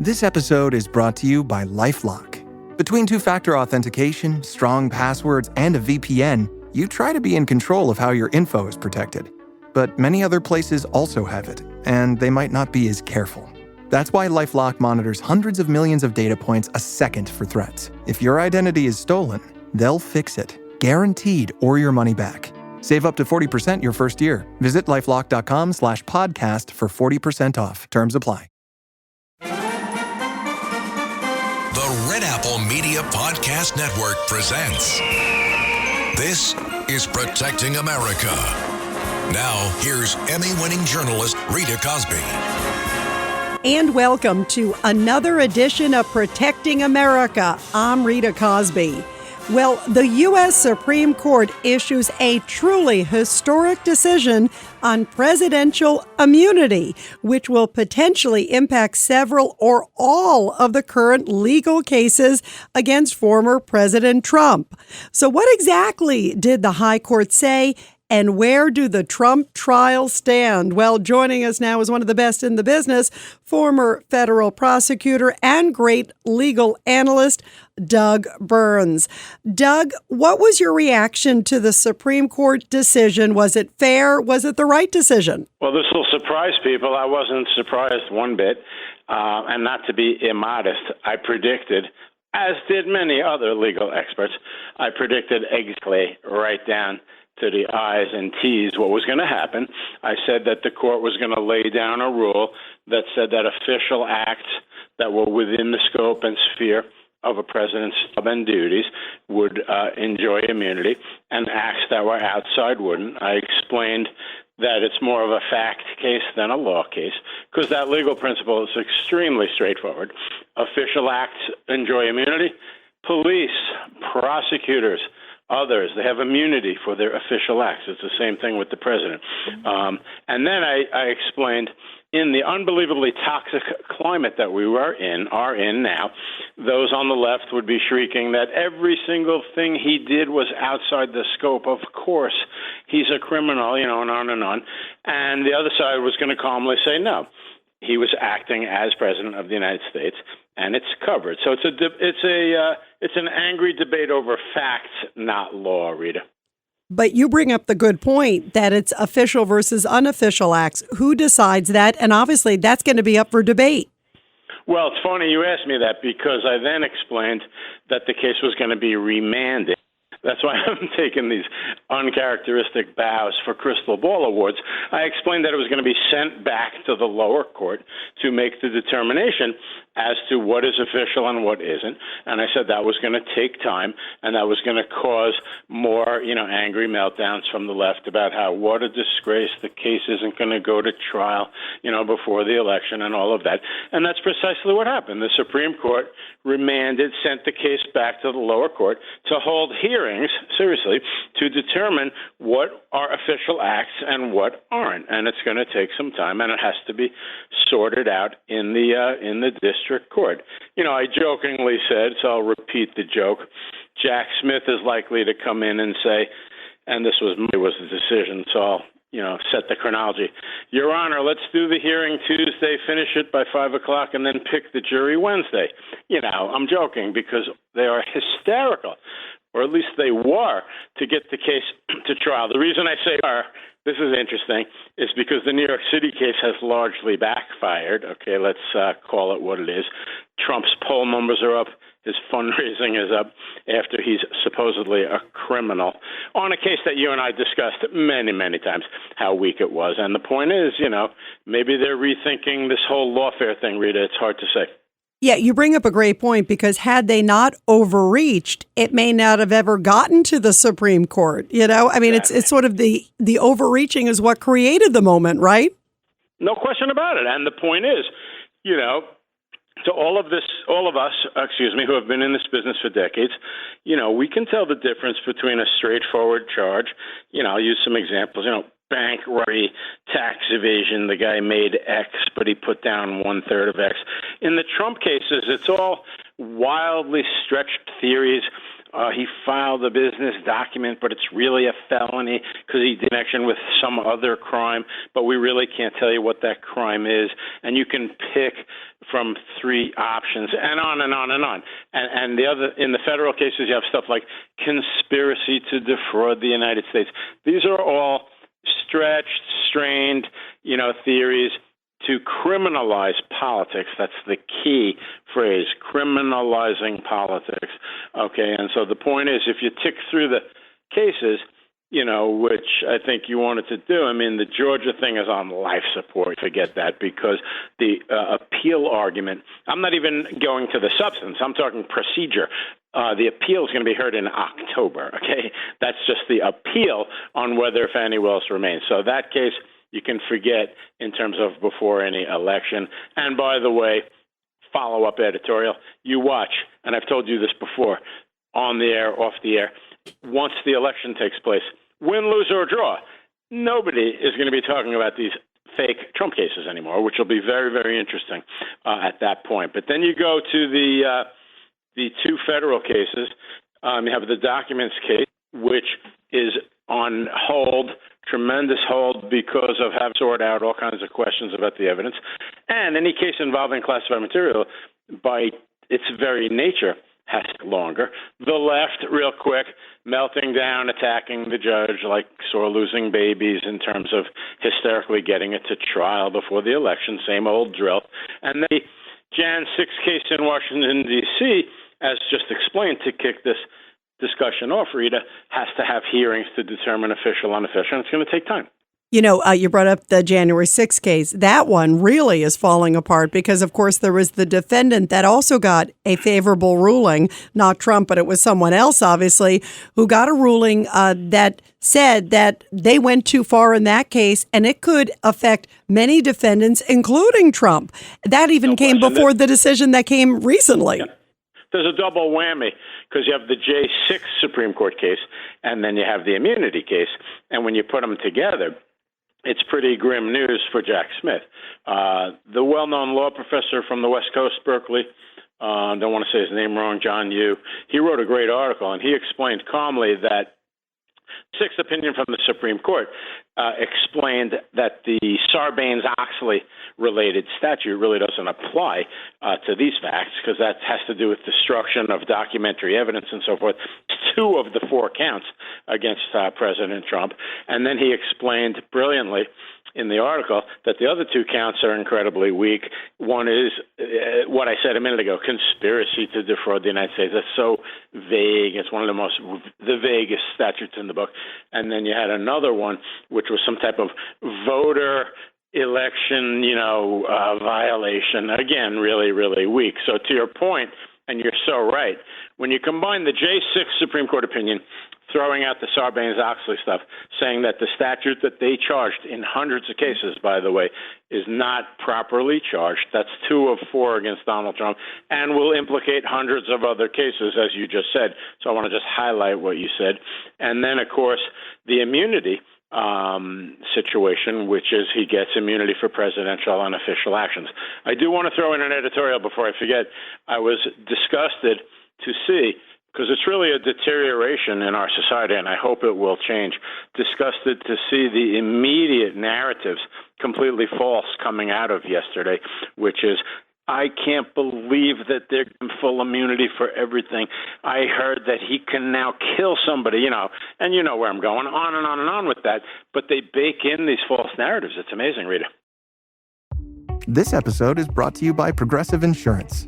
This episode is brought to you by LifeLock. Between two-factor authentication, strong passwords, and a VPN, you try to be in control of how your info is protected. But many other places also have it, and they might not be as careful. That's why LifeLock monitors hundreds of millions of data points a second for threats. If your identity is stolen, they'll fix it, guaranteed, or your money back. Save up to 40% your first year. Visit LifeLock.com/podcast for 40% off. Terms apply. The Red Apple Media Podcast Network presents This is Protecting America. Now, here's Emmy-winning journalist Rita Cosby. And welcome to another edition of Protecting America. I'm Rita Cosby. Well, the U.S. Supreme Court issues a truly historic decision on presidential immunity, which will potentially impact several or all of the current legal cases against former President Trump. So what exactly did the High Court say? And where do the Trump trials stand? Well, joining us now is one of the best in the business, former federal prosecutor and great legal analyst, Doug Burns. Doug, what was your reaction to the Supreme Court decision? Was it fair? Was it the right decision? Well, this will surprise people. I wasn't surprised one bit. And not to be immodest, I predicted, as did many other legal experts, I predicted exactly right down to the I's and T's what was going to happen. I said that the court was going to lay down a rule that said that official acts that were within the scope and sphere of a president's job and duties would enjoy immunity, and acts that were outside wouldn't. I explained that it's more of a fact case than a law case, because that legal principle is extremely straightforward. Official acts enjoy immunity. Police, prosecutors, others, they have immunity for their official acts. It's the same thing with the president. And then I explained, in the unbelievably toxic climate that we are in now, those on the left would be shrieking that every single thing he did was outside the scope. Of course, he's a criminal, and on and on. And the other side was going to calmly say, no, he was acting as president of the United States, and it's covered. So it's an angry debate over facts, not law, Rita. But you bring up the good point that it's official versus unofficial acts. Who decides that? And obviously that's going to be up for debate. Well, it's funny you asked me that, because I then explained that the case was going to be remanded. That's why I'm taking these uncharacteristic bows for Crystal Ball Awards. I explained that it was going to be sent back to the lower court to make the determination as to what is official and what isn't. And I said that was going to take time, and that was going to cause more, angry meltdowns from the left about how, what a disgrace, the case isn't going to go to trial, before the election and all of that. And that's precisely what happened. The Supreme Court remanded, sent the case back to the lower court to hold hearings, seriously, to determine what are official acts and what aren't. And it's going to take some time, and it has to be sorted out in the district court. I jokingly said, so I'll repeat the joke, Jack Smith is likely to come in and say, and this was the decision, so I'll set the chronology. Your Honor, let's do the hearing Tuesday, finish it by 5 o'clock, and then pick the jury Wednesday. I'm joking, because they are hysterical, or at least they were, to get the case to trial. The reason I say are, this is interesting, is because the New York City case has largely backfired. Okay, let's call it what it is. Trump's poll numbers are up. His fundraising is up after he's supposedly a criminal on a case that you and I discussed many, many times, how weak it was. And the point is, maybe they're rethinking this whole lawfare thing, Rita. It's hard to say. Yeah, you bring up a great point, because had they not overreached, it may not have ever gotten to the Supreme Court. Exactly. It's sort of the overreaching is what created the moment, right? No question about it. And the point is, to all of us, who have been in this business for decades, we can tell the difference between a straightforward charge. I'll use some examples. Bank robbery, tax evasion, the guy made X, but he put down 1/3 of X. In the Trump cases, it's all wildly stretched theories he filed a business document, but it's really a felony because he did connection with some other crime, but we really can't tell you what that crime is. And you can pick from 3 options, and on and on and on. And the other, in the federal cases, you have stuff like conspiracy to defraud the United States. These are all stretched, strained, theories to criminalize politics. That's the key phrase, criminalizing politics. Okay, and so the point is, if you tick through the cases, which I think you wanted to do. I mean, the Georgia thing is on life support. Forget that, because the appeal argument, I'm not even going to the substance. I'm talking procedure. The appeal is going to be heard in October, okay? That's just the appeal on whether Fannie Willis remains. So that case, you can forget in terms of before any election. And by the way, follow-up editorial, you watch, and I've told you this before, on the air, off the air, once the election takes place, win, lose, or draw, nobody is going to be talking about these fake Trump cases anymore, which will be very, very interesting at that point. But then you go to the 2 federal cases. You have the documents case, which is on hold, tremendous hold, because of having sorted out all kinds of questions about the evidence. And any case involving classified material, by its very nature, has longer. The left, real quick, melting down, attacking the judge like sore losing babies in terms of hysterically getting it to trial before the election, same old drill. And the Jan 6 case in Washington, D.C., as just explained, to kick this discussion off, Rita, has to have hearings to determine official, unofficial, and it's going to take time. You brought up the January 6th case. That one really is falling apart because, of course, there was the defendant that also got a favorable ruling, not Trump, but it was someone else, obviously, who got a ruling that said that they went too far in that case, and it could affect many defendants, including Trump. That even came before the decision that came recently. Yeah. There's a double whammy because you have the J6 Supreme Court case, and then you have the immunity case. And when you put them together, it's pretty grim news for Jack Smith. The well-known law professor from the West Coast, Berkeley, don't want to say his name wrong, John Yoo, he wrote a great article, and he explained calmly that sixth opinion from the Supreme Court explained that the Sarbanes-Oxley related statute really doesn't apply to these facts because that has to do with destruction of documentary evidence and so forth. 2 of the 4 counts against President Trump. And then he explained brilliantly in the article that the other 2 counts are incredibly weak. One is what I said a minute ago, conspiracy to defraud the United States. That's so vague. It's one of the vaguest statutes in the book. And then you had another one, which was some type of voter election, violation. Again, really, really weak. So to your point, and you're so right, when you combine the J6 Supreme Court opinion, throwing out the Sarbanes-Oxley stuff, saying that the statute that they charged in hundreds of cases, by the way, is not properly charged. That's 2 of 4 against Donald Trump and will implicate hundreds of other cases, as you just said. So I want to just highlight what you said. And then, of course, the immunity situation, which is he gets immunity for presidential unofficial actions. I do want to throw in an editorial before I forget. I was disgusted to see, because it's really a deterioration in our society, and I hope it will change, disgusted to see the immediate narratives completely false coming out of yesterday, which is, I can't believe that they're given full immunity for everything. I heard that he can now kill somebody, and you know where I'm going, on and on and on with that. But they bake in these false narratives. It's amazing, Rita. This episode is brought to you by Progressive Insurance.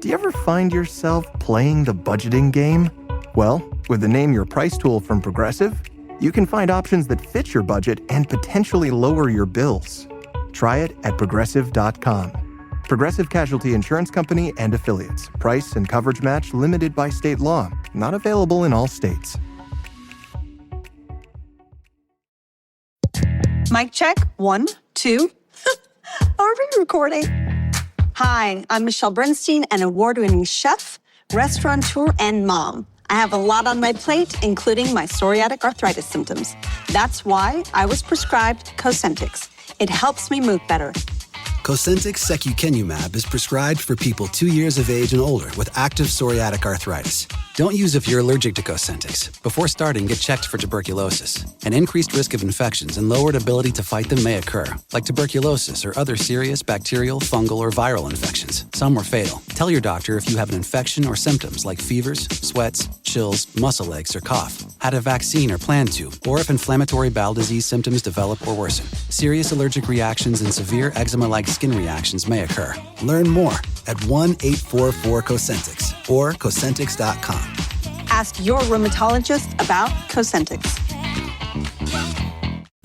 Do you ever find yourself playing the budgeting game? Well, with the Name Your Price tool from Progressive, you can find options that fit your budget and potentially lower your bills. Try it at Progressive.com. Progressive Casualty Insurance Company and Affiliates. Price and coverage match limited by state law. Not available in all states. Mic check. 1, 2. Are we recording? Hi, I'm Michelle Bernstein, an award-winning chef, restaurateur, and mom. I have a lot on my plate, including my psoriatic arthritis symptoms. That's why I was prescribed Cosentyx. It helps me move better. Cosentyx secukinumab is prescribed for people 2 years of age and older with active psoriatic arthritis. Don't use if you're allergic to Cosentyx. Before starting, get checked for tuberculosis. An increased risk of infections and lowered ability to fight them may occur, like tuberculosis or other serious bacterial, fungal, or viral infections. Some are fatal. Tell your doctor if you have an infection or symptoms like fevers, sweats, chills, muscle aches, or cough, had a vaccine or plan to, or if inflammatory bowel disease symptoms develop or worsen. Serious allergic reactions and severe eczema-like skin reactions may occur. Learn more at 1-844-COSENTYX or Cosentyx.com. Ask your rheumatologist about Cosentyx.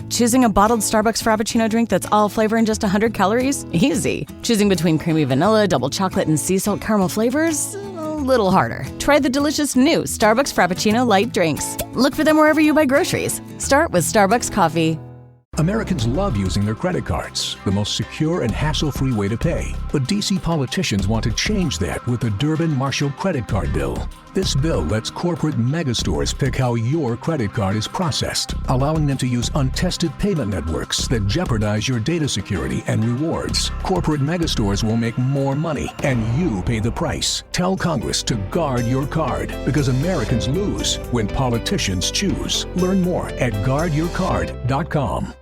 Choosing a bottled Starbucks Frappuccino drink that's all flavor and just 100 calories? Easy. Choosing between creamy vanilla, double chocolate, and sea salt caramel flavors? A little harder. Try the delicious new Starbucks Frappuccino light drinks. Look for them wherever you buy groceries. Start with Starbucks coffee. Americans love using their credit cards, the most secure and hassle-free way to pay. But D.C. politicians want to change that with the Durbin-Marshall credit card bill. This bill lets corporate megastores pick how your credit card is processed, allowing them to use untested payment networks that jeopardize your data security and rewards. Corporate megastores will make more money, and you pay the price. Tell Congress to guard your card, because Americans lose when politicians choose. Learn more at guardyourcard.com.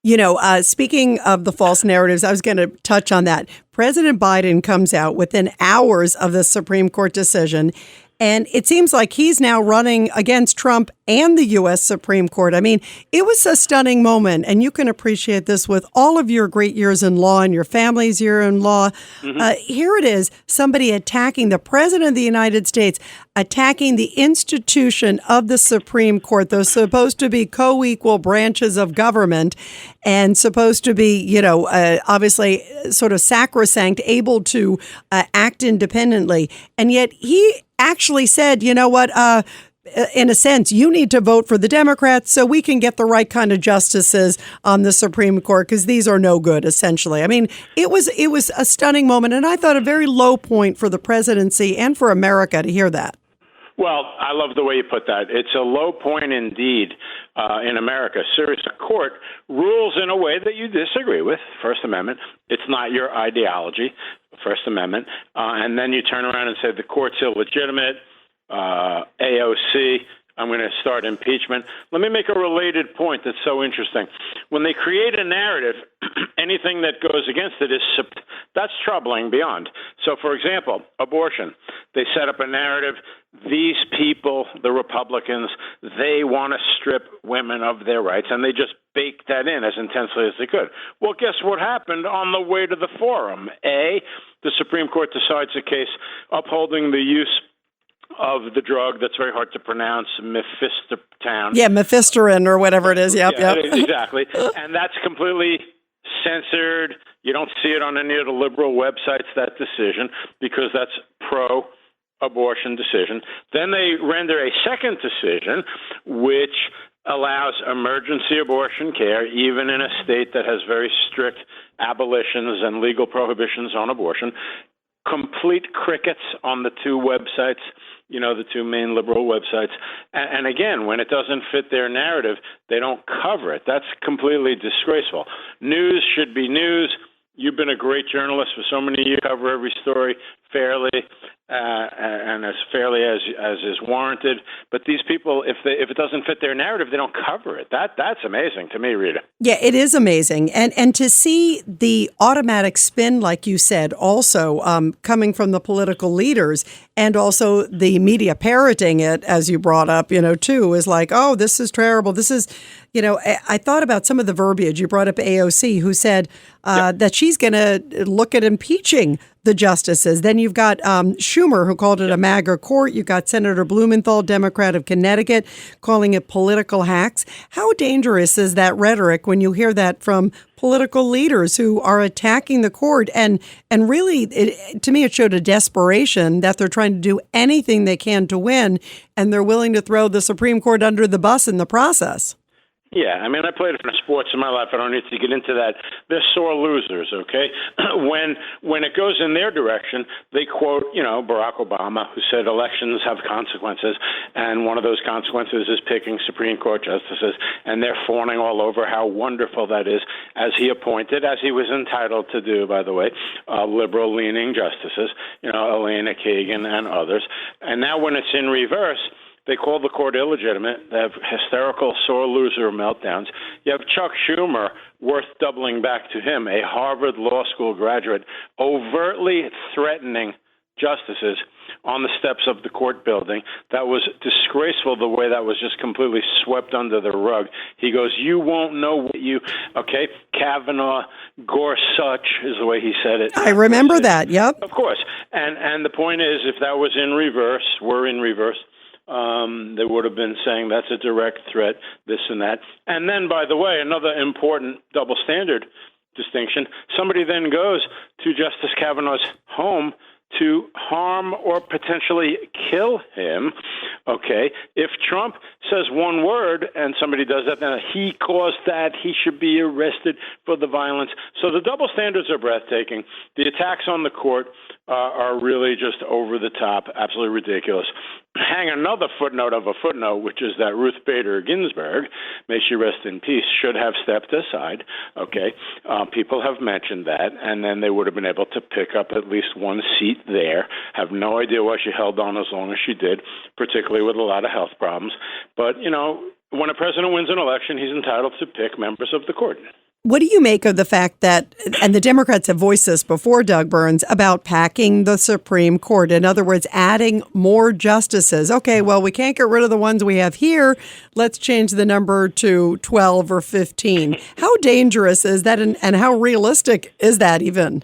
You know, speaking of the false narratives, I was going to touch on that. President Biden comes out within hours of the Supreme Court decision, and it seems like he's now running against Trump and the U.S. Supreme Court. I mean, it was a stunning moment, and you can appreciate this with all of your great years in law and your family's year in law. Here it is, somebody attacking the President of the United States, attacking the institution of the Supreme Court, those supposed to be co-equal branches of government and supposed to be, you know, obviously sort of sacrosanct, able to act independently. And yet he actually said, you know what, in a sense, you need to vote for the Democrats so we can get the right kind of justices on the Supreme Court, because these are no good, essentially. I mean, it was a stunning moment, and I thought a very low point for the presidency and for America to hear that. Well, I love the way you put that. It's a low point indeed in America. Serious court rules in a way that you disagree with, First Amendment. It's not your ideology, First Amendment. And then you turn around and say the court's illegitimate, AOC, I'm going to start impeachment. Let me make a related point that's so interesting. When they create a narrative, anything that goes against it that's troubling beyond. So, for example, abortion. They set up a narrative. These people, the Republicans, they want to strip women of their rights, and they just baked that in as intensely as they could. Well, guess what happened on the way to the forum? The Supreme Court decides a case upholding the use of the drug that's very hard to pronounce, mephistoprine. Yeah, mephistoprine or whatever it is. Yep. Exactly. And that's completely censored. You don't see it on any of the liberal websites, that decision, because that's pro-abortion decision. Then they render a second decision, which allows emergency abortion care, even in a state that has very strict abolitions and legal prohibitions on abortion. Complete crickets on the two websites, you know, the two main liberal websites. And again, when it doesn't fit their narrative, they don't cover it. That's completely disgraceful. News should be news. You've been a great journalist for so many years. You cover every story fairly and as fairly as is warranted. But these people, if it doesn't fit their narrative, they don't cover it. That's amazing to me, Rita. Yeah, it is amazing. And to see the automatic spin, like you said, also coming from the political leaders and also the media parroting it, as you brought up, you know, too, is like, oh, this is terrible. This is, you know, I thought about some of the verbiage. You brought up AOC, who said that she's going to look at impeaching the justices. Then you've got Schumer, who called it a MAGA court. You've got Senator Blumenthal, Democrat of Connecticut, calling it political hacks. How dangerous is that rhetoric when you hear that from political leaders who are attacking the court? And really, to me, it showed a desperation that they're trying to do anything they can to win, and they're willing to throw the Supreme Court under the bus in the process. Yeah, I mean, I played enough sports in my life. I don't need to get into that. They're sore losers, okay? When it goes in their direction, they quote, Barack Obama, who said elections have consequences, and one of those consequences is picking Supreme Court justices, and they're fawning all over how wonderful that is, as he appointed, as he was entitled to do, by the way, liberal-leaning justices, Elena Kagan and others. And now when it's in reverse, they call the court illegitimate. They have hysterical, sore loser meltdowns. You have Chuck Schumer, worth doubling back to him, a Harvard Law School graduate, overtly threatening justices on the steps of the court building. That was disgraceful, the way that was just completely swept under the rug. He goes, you won't know what okay, Kavanaugh, Gorsuch is the way he said it. I remember that, yep. Of course. And the point is, if that was in reverse, they would have been saying that's a direct threat, this and that. And then, by the way, another important double standard distinction, somebody then goes to Justice Kavanaugh's home to harm or potentially kill him, okay? If Trump says one word and somebody does that, then he caused that, he should be arrested for the violence. So the double standards are breathtaking. The attacks on the court are really just over the top, absolutely ridiculous. Hang another footnote of a footnote, which is that Ruth Bader Ginsburg, may she rest in peace, should have stepped aside, okay? People have mentioned that, and then they would have been able to pick up at least one seat there. Have no idea why she held on as long as she did, particularly with a lot of health problems. But, when a president wins an election, he's entitled to pick members of the court. What do you make of the fact that, and the Democrats have voiced this before, Doug Burns, about packing the Supreme Court? In other words, adding more justices. Okay, well, we can't get rid of the ones we have here. Let's change the number to 12 or 15. How dangerous is that, and how realistic is that even?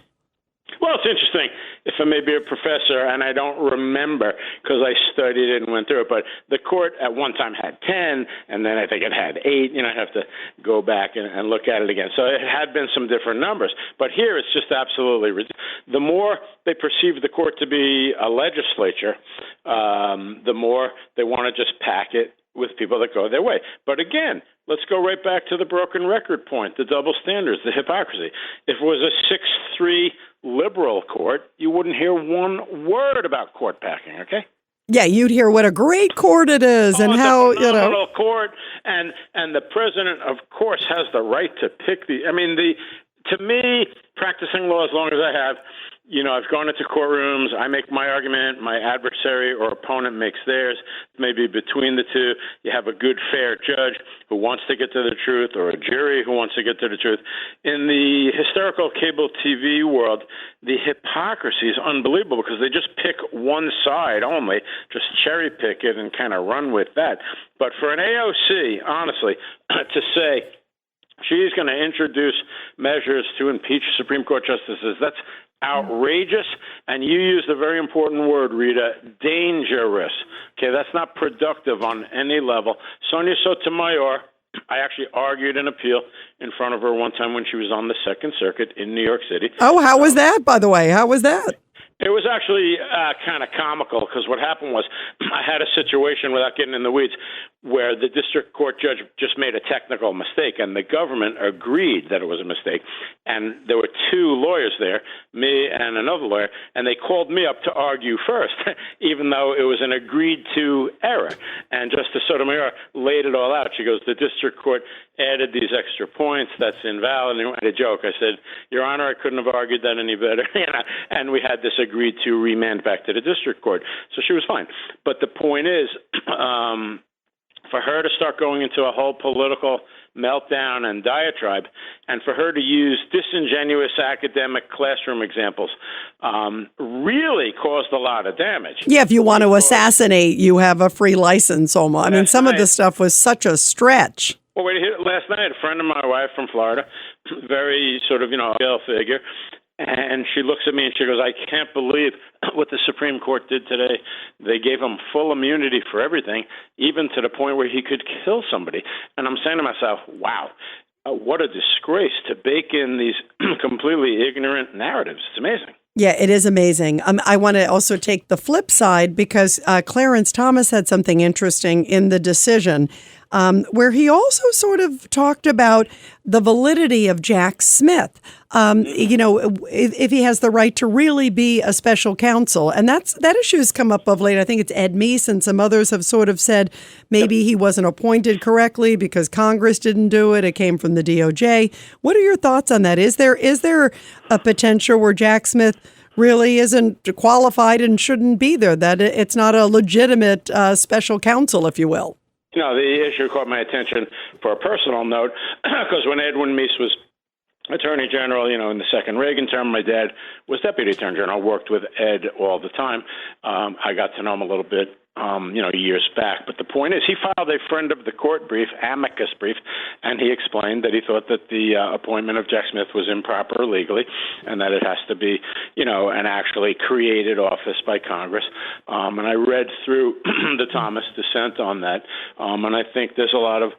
Well, it's interesting. If I may be a professor, and I don't remember because I studied it and went through it, but the court at one time had 10, and then I think it had 8. I have to go back and look at it again. So it had been some different numbers. But here it's just absolutely ridiculous. The more they perceive the court to be a legislature, the more they want to just pack it with people that go their way. But again, let's go right back to the broken record point, the double standards, the hypocrisy. If it was a 6-3 liberal court, you wouldn't hear one word about court packing, okay? Yeah, you'd hear what a great court it is and how, it's a phenomenal court, and the president, of course, has the right to pick to me, practicing law as long as I have, I've gone into courtrooms, I make my argument, my adversary or opponent makes theirs. Maybe between the two, you have a good, fair judge who wants to get to the truth, or a jury who wants to get to the truth. In the hysterical cable TV world, the hypocrisy is unbelievable because they just pick one side only, just cherry pick it and kind of run with that. But for an AOC, honestly, to say she's going to introduce measures to impeach Supreme Court justices, that's outrageous, and you used a very important word, Rita, dangerous. Okay, that's not productive on any level. Sonia Sotomayor, I actually argued an appeal in front of her one time when she was on the Second Circuit in New York City. Oh, how was that, by the way? How was that? It was actually kind of comical because what happened was I had a situation, without getting in the weeds, where the district court judge just made a technical mistake, and the government agreed that it was a mistake. And there were 2 lawyers there, me and another lawyer, and they called me up to argue first, even though it was an agreed-to error. And Justice Sotomayor laid it all out. She goes, the district court added these extra points. That's invalid. And I had a joke. I said, Your Honor, I couldn't have argued that any better. And we had this agreed to remand back to the district court. So she was fine. But the point is, for her to start going into a whole political meltdown and diatribe, and for her to use disingenuous academic classroom examples, really caused a lot of damage. Yeah, if you want to assassinate, you have a free license almost. I mean, some of the stuff was such a stretch. Well, last night, a friend of my wife from Florida, very sort of, scale figure, and she looks at me and she goes, I can't believe what the Supreme Court did today. They gave him full immunity for everything, even to the point where he could kill somebody. And I'm saying to myself, wow, what a disgrace to bake in these completely ignorant narratives. It's amazing. Yeah, it is amazing. I want to also take the flip side because Clarence Thomas had something interesting in the decision. where he also sort of talked about the validity of Jack Smith. If he has the right to really be a special counsel. And that issue has come up of late. I think it's Ed Meese and some others have sort of said maybe he wasn't appointed correctly because Congress didn't do it. It came from the DOJ. What are your thoughts on that? Is there a potential where Jack Smith really isn't qualified and shouldn't be there, that it's not a legitimate special counsel, if you will? The issue caught my attention for a personal note because when Edwin Meese was Attorney General, in the second Reagan term, my dad was Deputy Attorney General, worked with Ed all the time. I got to know him a little bit, years back. But the point is, he filed a friend of the court brief, amicus brief, and he explained that he thought that the appointment of Jack Smith was improper legally and that it has to be, an actually created office by Congress. And I read through the Thomas dissent on that, and I think there's a lot of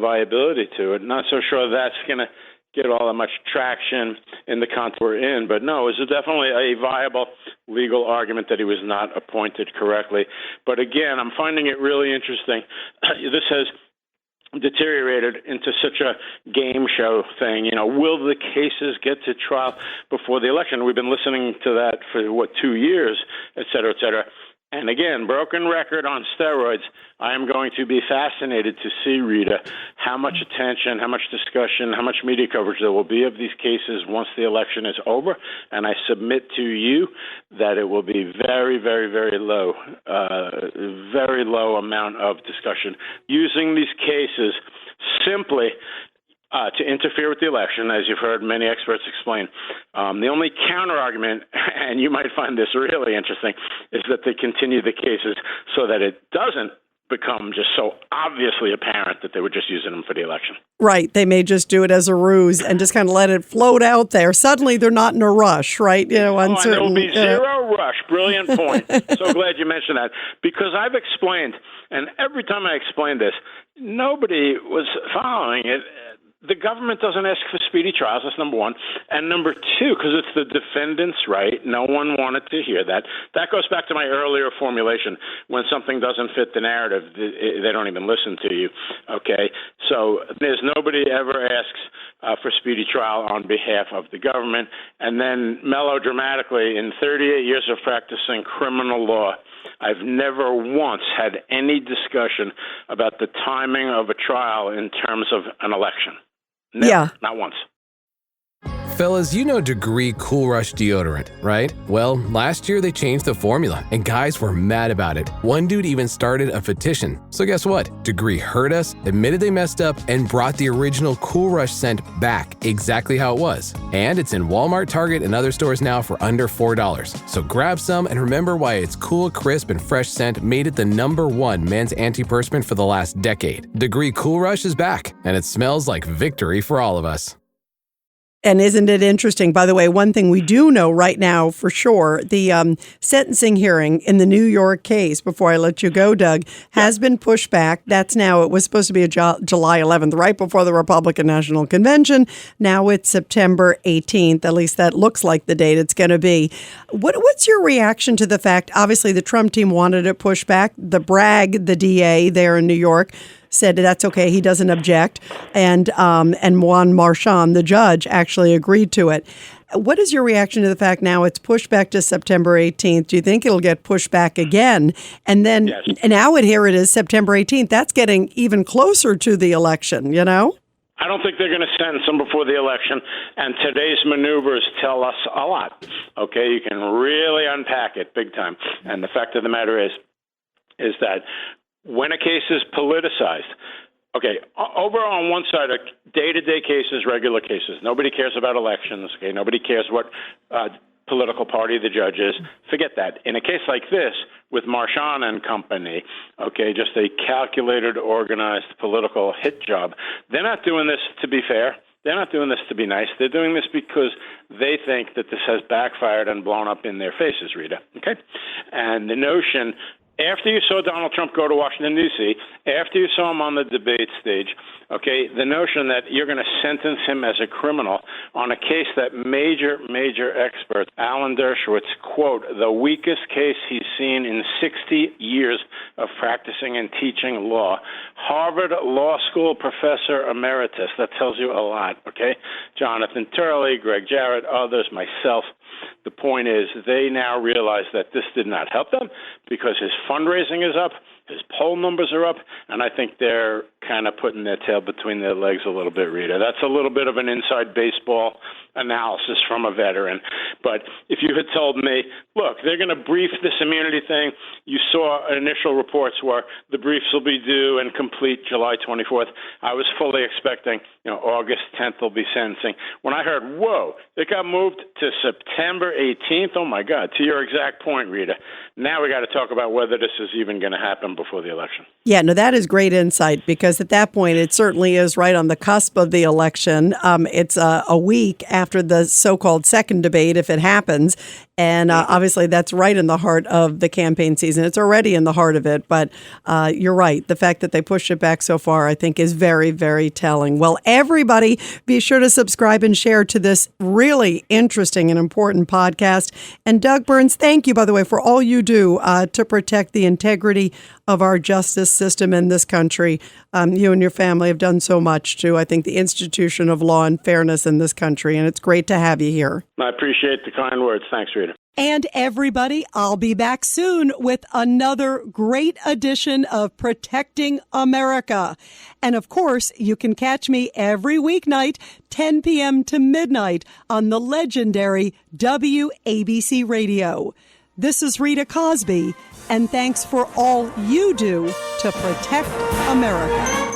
viability to it. Not so sure that's going to get all that much traction in the context we're in. But no, it was definitely a viable legal argument that he was not appointed correctly. But again, I'm finding it really interesting. This has deteriorated into such a game show thing. Will the cases get to trial before the election? We've been listening to that for, 2 years, et cetera, et cetera. And again, broken record on steroids. I am going to be fascinated to see, Rita, how much attention, how much discussion, how much media coverage there will be of these cases once the election is over. And I submit to you that it will be very, very, very low amount of discussion using these cases simply to interfere with the election, as you've heard many experts explain. The only counter-argument, and you might find this really interesting, is that they continue the cases so that it doesn't become just so obviously apparent that they were just using them for the election. Right. They may just do it as a ruse and just kind of let it float out there. Suddenly they're not in a rush, right? And there will be zero rush. Brilliant point. So glad you mentioned that. Because I've explained, and every time I explained this, nobody was following it. The government doesn't ask for speedy trials. That's number one. And number two, because it's the defendant's right, no one wanted to hear that. That goes back to my earlier formulation. When something doesn't fit the narrative, they don't even listen to you. Okay? So there's nobody ever asks for speedy trial on behalf of the government. And then melodramatically, in 38 years of practicing criminal law, I've never once had any discussion about the timing of a trial in terms of an election. Never, not once. Fellas, Degree Cool Rush deodorant, right? Well, last year they changed the formula, and guys were mad about it. One dude even started a petition. So guess what? Degree heard us, admitted they messed up, and brought the original Cool Rush scent back exactly how it was. And it's in Walmart, Target, and other stores now for under $4. So grab some and remember why its cool, crisp, and fresh scent made it the #1 men's antiperspirant for the last decade. Degree Cool Rush is back, and it smells like victory for all of us. And isn't it interesting? By the way, one thing we do know right now for sure, the sentencing hearing in the New York case, before I let you go, Doug, has been pushed back. That's now, it was supposed to be July 11th, right before the Republican National Convention. Now it's September 18th. At least that looks like the date it's going to be. What's your reaction to the fact, obviously the Trump team wanted it pushed back. The Bragg, the DA there in New York, said that's okay, he doesn't object, and Juan Marchand, the judge, actually agreed to it. What is your reaction to the fact now it's pushed back to September 18th? Do you think it'll get pushed back again? And then now here it is, September 18th. That's getting even closer to the election, I don't think they're going to sentence him before the election, and today's maneuvers tell us a lot. Okay, you can really unpack it big time. And the fact of the matter is that when a case is politicized, okay, over on one side are day-to-day cases, regular cases. Nobody cares about elections, okay? Nobody cares what political party the judge is. Forget that. In a case like this, with Marchand and company, okay, just a calculated, organized political hit job, they're not doing this to be fair. They're not doing this to be nice. They're doing this because they think that this has backfired and blown up in their faces, Rita, okay? And the notion After you saw Donald Trump go to Washington, D.C., after you saw him on the debate stage, okay, the notion that you're going to sentence him as a criminal on a case that major expert Alan Dershowitz, quote, the weakest case he's seen in 60 years of practicing and teaching law. Harvard Law School professor emeritus. That tells you a lot, okay? Jonathan Turley, Greg Jarrett, others, myself. The point is they now realize that this did not help them because his fundraising is up, his poll numbers are up, and I think they're kind of putting their tail between their legs a little bit, Rita. That's a little bit of an inside baseball analysis from a veteran. But if you had told me, look, they're going to brief this immunity thing, you saw initial reports where the briefs will be due and complete July 24th. I was fully expecting, August 10th will be sentencing. When I heard, whoa, it got moved to September 18th, oh my God, to your exact point, Rita. Now we got to talk about whether this is even going to happen before the election. Yeah, no, that is great insight because at that point it certainly is right on the cusp of the election. It's a week after the so-called second debate, if it happens. And obviously that's right in the heart of the campaign season. It's already in the heart of it. But you're right. The fact that they pushed it back so far, I think, is very, very telling. Well, everybody, be sure to subscribe and share to this really interesting and important podcast. And Doug Burns, thank you, by the way, for all you do to protect the integrity of our justice system in this country. You and your family have done so much to, I think, the institution of law and fairness in this country. And it's great to have you here. I appreciate the kind words. Thanks, Rita. And everybody, I'll be back soon with another great edition of Protecting America. And of course, you can catch me every weeknight, 10 p.m. to midnight on the legendary WABC Radio. This is Rita Cosby, and thanks for all you do to protect America.